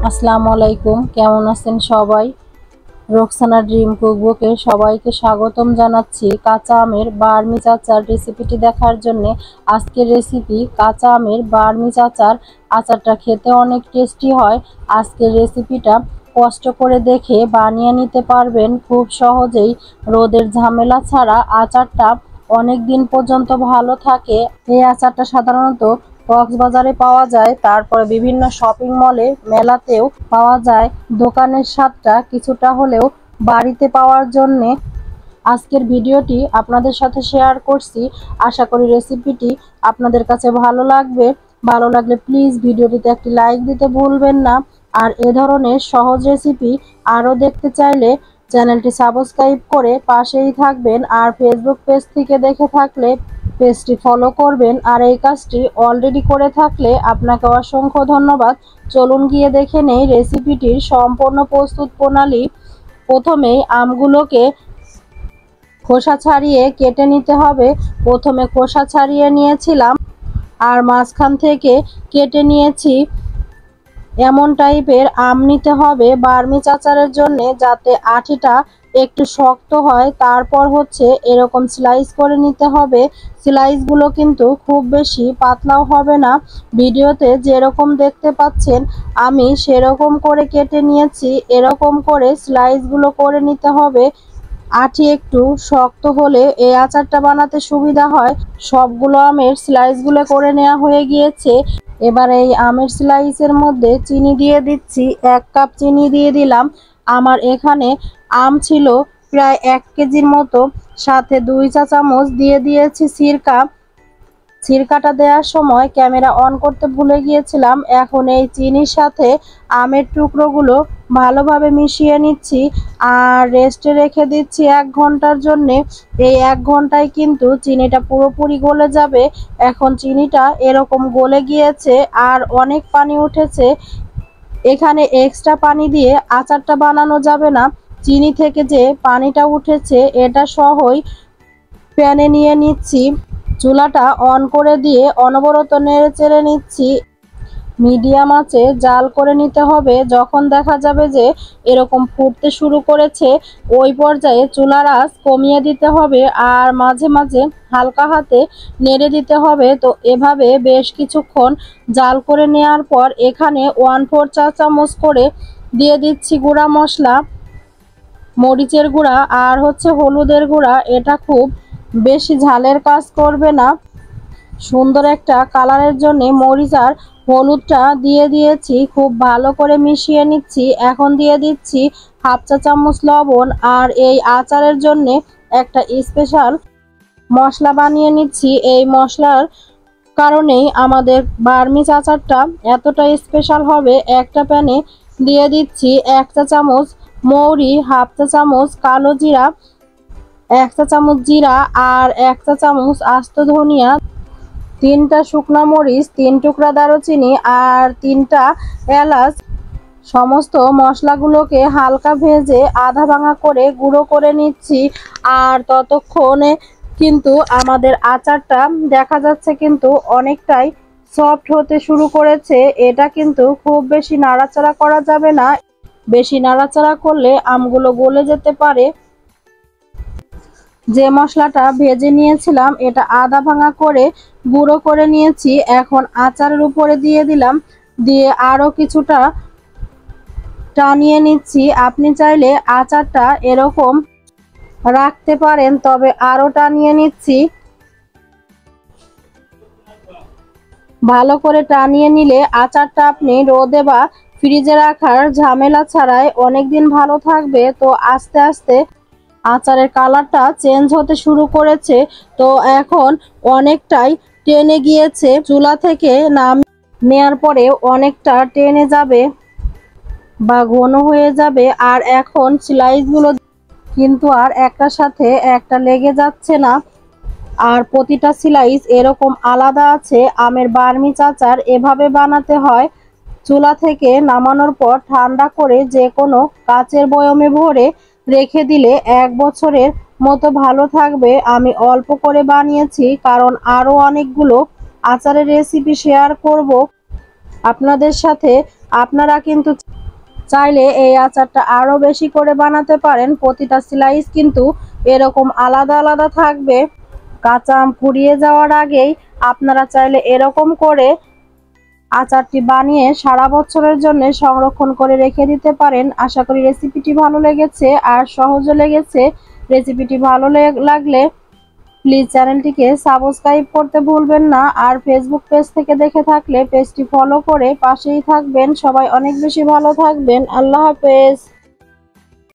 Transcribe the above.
আসসালামু আলাইকুম, কেমন আছেন সবাই? রোকসানা ড্রিম কুকবুকে সবাইকে স্বাগতম জানাচ্ছি। কাঁচা আমের বার্মিজ আচার রেসিপিটি দেখার জন্য। আজকের রেসিপি কাঁচা আমের বার্মিজ আচার। আচারটা খেতে অনেক টেস্টি হয়। আজকের রেসিপিটা কষ্ট করে দেখে বানিয়ে নিতে পারবেন খুব সহজেই। রোদের ঝামেলা ছাড়া আচারটা অনেক দিন পর্যন্ত ভালো থাকে। এই আচারটা সাধারণত কক্সবাজারে পাওয়া যায়, তারপরে বিভিন্ন শপিং মলে, মেলাতেও পাওয়া যায়। দোকানের স্বাদটা কিছুটা হলেও বাড়িতে পাওয়ার জন্যে আজকের ভিডিওটি আপনাদের সাথে শেয়ার করছি। আশা করি রেসিপিটি আপনাদের কাছে ভালো লাগবে। ভালো লাগলে প্লিজ ভিডিওটিতে একটি লাইক দিতে ভুলবেন না। আর এ ধরনের সহজ রেসিপি আরও দেখতে চাইলে চ্যানেলটি সাবস্ক্রাইব করে পাশেই থাকবেন। আর ফেসবুক পেজ থেকে দেখে থাকলে পেজটি ফলো করবেন। আর এই কাজটি অলরেডি করে থাকলে আপনাকে অসংখ্য ধন্যবাদ। চলুন গিয়ে দেখে নেই রেসিপিটির সম্পূর্ণ প্রস্তুত প্রণালী। প্রথমেই আমগুলোকে খোসা ছাড়িয়ে কেটে নিতে হবে। প্রথমে খোসা ছাড়িয়ে নিয়েছিলাম আর মাঝখান থেকে কেটে নিয়েছি। এমন টাইপের আম নিতে হবে বার্মিজ আচারের জন্য, যাতে আটিটা একটু শক্ত হয়। তারপর এরকম স্লাইস করে নিতে হবে। স্লাইসগুলো কিন্তু খুব বেশি পাতলাও হবে না। ভিডিওতে যেরকম দেখতে পাচ্ছেন আমি সেরকম করে কেটে নিয়েছি। এরকম করে স্লাইসগুলো করে নিতে হবে। আটি একটু শক্ত হলে এই আচারটা বানাতে সুবিধা হয়। সবগুলো আমের স্লাইসগুলো করে নেওয়া হয়ে গিয়েছে। এবার এই আমের স্লাইসের মধ্যে চিনি দিয়ে দিচ্ছি। 1 কাপ চিনি দিয়ে দিলাম। আমার এখানে আম ছিল প্রায় 1 কেজির মতো। সাথে 2 চা চামচ দিয়ে দিয়েছি সিরকা। সিরকাটা দেওয়ার সময় ক্যামেরা অন করতে ভুলে গিয়েছিলাম। এখন এই চিনির সাথে আমের টুকরোগুলো ভালোভাবে মিশিয়ে নিচ্ছি আর রেস্টে রেখে দিচ্ছি 1 ঘন্টার জন্যে। এই 1 ঘন্টায় কিন্তু চিনিটা পুরোপুরি গলে যাবে। এখন চিনিটা এরকম গলে গিয়েছে আর অনেক পানি উঠেছে। এখানে এক্সট্রা পানি দিয়ে আচারটা বানানো যাবে না। চিনি থেকে যে পানিটা উঠেছে এটা সহই প্যানে নিয়ে নিচ্ছি। চুলাটা অন করে দিয়ে অনবরত নেড়ে চেড়ে নিচ্ছি। মিডিয়াম আঁচে জাল করে নিতে হবে। যখন দেখা যাবে যে এরকম ফুটতে শুরু করেছে, ওই পর্যায়ে চুলার আঁচ কমিয়ে দিতে হবে আর মাঝে মাঝে হালকা হাতে নেড়ে দিতে হবে। তো এভাবে বেশ কিছুক্ষণ জাল করে নেওয়ার পর এখানে 1/4 চা চামচ করে দিয়ে দিচ্ছি গুঁড়া মশলা, মরিচের গুঁড়া আর হলুদের গুঁড়া। এটা খুব বেশি ঝালের কাজ করবে না, সুন্দর একটা কালারের জন্য মরিচ আর হলুদটা দিয়ে দিয়েছি। খুব ভালো করে মিশিয়ে নিচ্ছি। এখন দিয়ে দিচ্ছি 1/2 চা চামচ লবণ। আর এই আচারের জন্য একটা স্পেশাল মশলা বানিয়ে নিচ্ছি। এই মশলার কারণেই আমাদের বার্মিজ আচারটা এতটা স্পেশাল হবে। একটা প্যানে দিয়ে দিচ্ছি 1 চা চামচ মৌরি, 1/2 চা চামচ কালো জিরা, 1 চা চামচ জিরা আর 1 চা চামচ আস্ত ধনিয়া, 3টা শুকনা মরিচ, 3 টুকরা দারুচিনি আর 3টা এলাচ। সমস্ত মশলাগুলোকে হালকা ভেজে আধা ভাঙা করে গুঁড়ো করে নিচ্ছি। আর ততক্ষণে কিন্তু আমাদের আচারটা দেখা যাচ্ছে কিন্তু অনেকটাই সফট হতে শুরু করেছে। এটা কিন্তু খুব বেশি নাড়াচাড়া করা যাবে না। বেশি নাড়াচাড়া করলে আমগুলো গলে যেতে পারে। যে মশলাটা ভেজে নিয়েছিলাম এটা আধা ভাঙা করে গুঁড়ো করে নিয়েছি। এখন আচারের উপরে দিয়ে দিলাম। দিয়ে আরও কিছুটা টানিয়ে নিচ্ছি। আপনি চাইলে আচারটা এরকম রাখতে পারেন, তবে আরও টানিয়ে নিচ্ছি। ভালো করে টানিয়ে নিলে আচারটা আপনি রোদে বা ফ্রিজে রাখার ঝামেলা ছাড়াই অনেকদিন ভালো থাকবে। তো আস্তে আস্তে আচারের কালারটা চেঞ্জ হতে শুরু করেছে। তো এখন অনেকটাই টেনে গিয়েছে। চুলা থেকে নেওয়ার পরে অনেকটা টেনে যাবে বা ঘন হয়ে যাবে। আর এখন স্লাইসগুলো কিন্তু আর একটার সাথে একটা লেগে যাচ্ছে না। আর প্রতিটা স্লাইস এরকম আলাদা আছে। আমের বার্মিজ আচার এভাবে বানাতে হয়। চুলা থেকে নামানোর পর ঠান্ডা করে যে কোনো কাচের বয়মে ভরে রেখে দিলে 1 বছরের মতো ভালো থাকবে। আমি অল্প করে বানিয়েছি কারণ আরও অনেকগুলো আচারের রেসিপি শেয়ার করব আপনাদের সাথে। আপনারা কিন্তু চাইলে এই আচারটা আরো বেশি করে বানাতে পারেন। প্রতিটা স্লাইস কিন্তু এরকম আলাদা আলাদা থাকবে। কাঁচা আম ফুরিয়ে যাওয়ার আগেই আপনারা চাইলে এরকম করে আচারটি বানিয়ে সারা বছরের জন্য সংরক্ষণ করে রেখে দিতে পারেন। আশা করি রেসিপিটি ভালো লেগেছে আর সহজও লেগেছে। রেসিপিটি ভালো লাগলে প্লিজ চ্যানেলটিকে সাবস্ক্রাইব করতে ভুলবেন না। আর ফেসবুক পেজ থেকে দেখে থাকলে পেজটি ফলো করে পাশেই থাকবেন। সবাই অনেক বেশি ভালো থাকবেন। আল্লাহ হাফেজ।